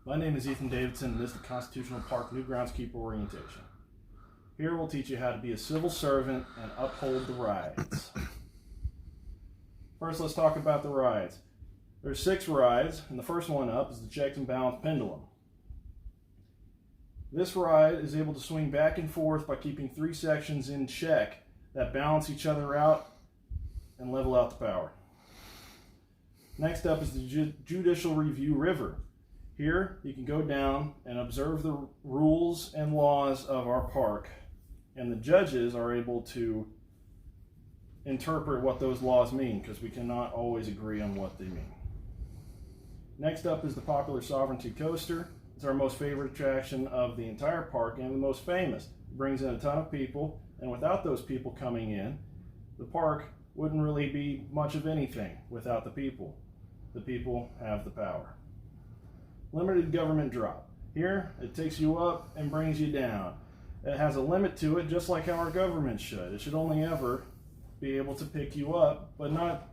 My name is Ethan Davidson, and this is the Constitutional Park New Groundskeeper Orientation. Here we'll teach you how to be a civil servant and uphold the rides. First, let's talk about the rides. There's 6 rides, and the first one up is the Checked and Balanced Pendulum. This ride is able to swing back and forth by keeping 3 sections in check that balance each other out and level out the power. Next up is the Judicial Review River. Here, you can go down and observe the rules and laws of our park, and the judges are able to interpret what those laws mean, because we cannot always agree on what they mean. Next up is the popular Sovereignty Coaster. It's our most favorite attraction of the entire park and the most famous. It brings in a ton of people, and without those people coming in, the park wouldn't really be much of anything without the people. The people have the power. Limited government drop. Here, it takes you up and brings you down. It has a limit to it, just like how our government should. It should only ever be able to pick you up, but not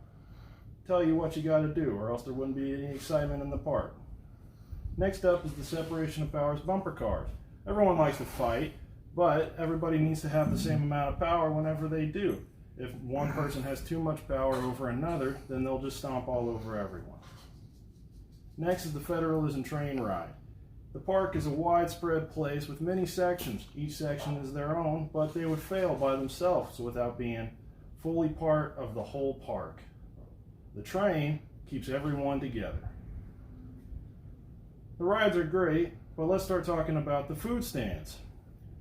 tell you what you got to do, or else there wouldn't be any excitement in the park. Next up is the Separation of Powers bumper cars. Everyone likes to fight, but everybody needs to have the same amount of power whenever they do. If one person has too much power over another, then they'll just stomp all over everyone. Next is the Federalism Train Ride. The park is a widespread place with many sections. Each section is their own, but they would fail by themselves without being fully part of the whole park. The train keeps everyone together. The rides are great, but let's start talking about the food stands.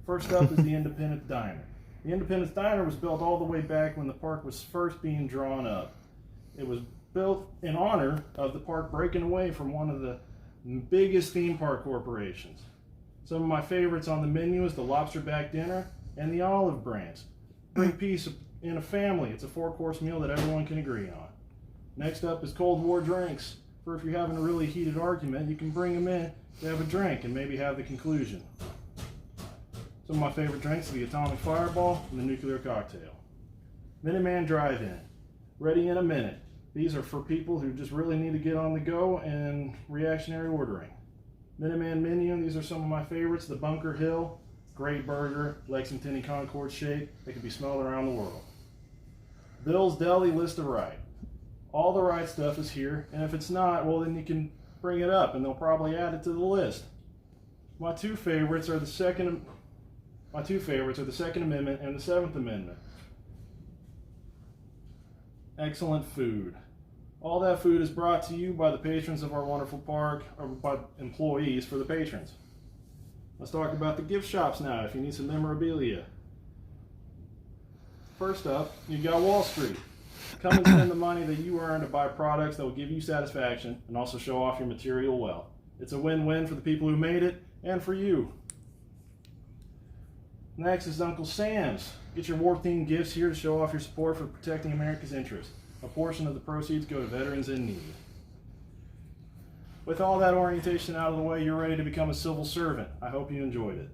First up is the Independence Diner. The Independence Diner was built all the way back when the park was first being drawn up. It was built in honor of the park breaking away from one of the biggest theme park corporations. Some of my favorites on the menu is the Lobster Back Dinner and the Olive Branch. Bring peace in a family. It's a 4-course meal that everyone can agree on. Next up is Cold War drinks. For if you're having a really heated argument, you can bring them in to have a drink and maybe have the conclusion. Some of my favorite drinks are the Atomic Fireball and the Nuclear Cocktail. Minuteman Drive-In. Ready in a minute. These are for people who just really need to get on the go and reactionary ordering. Minuteman Menu, these are some of my favorites. The Bunker Hill, great burger, Lexington and Concord shake. They can be smelled around the world. Bill's Deli List of Ride. All the right stuff is here, and if it's not, well then you can bring it up and they'll probably add it to the list. My two favorites are the Second Amendment and the 7th Amendment. Excellent food. All that food is brought to you by the patrons of our wonderful park, or by employees for the patrons. Let's talk about the gift shops now if you need some memorabilia. First up, you've got Wall Street. Come and spend the money that you earn to buy products that will give you satisfaction and also show off your material wealth. It's a win-win for the people who made it and for you. Next is Uncle Sam's. Get your war-themed gifts here to show off your support for protecting America's interests. A portion of the proceeds go to veterans in need. With all that orientation out of the way, you're ready to become a civil servant. I hope you enjoyed it.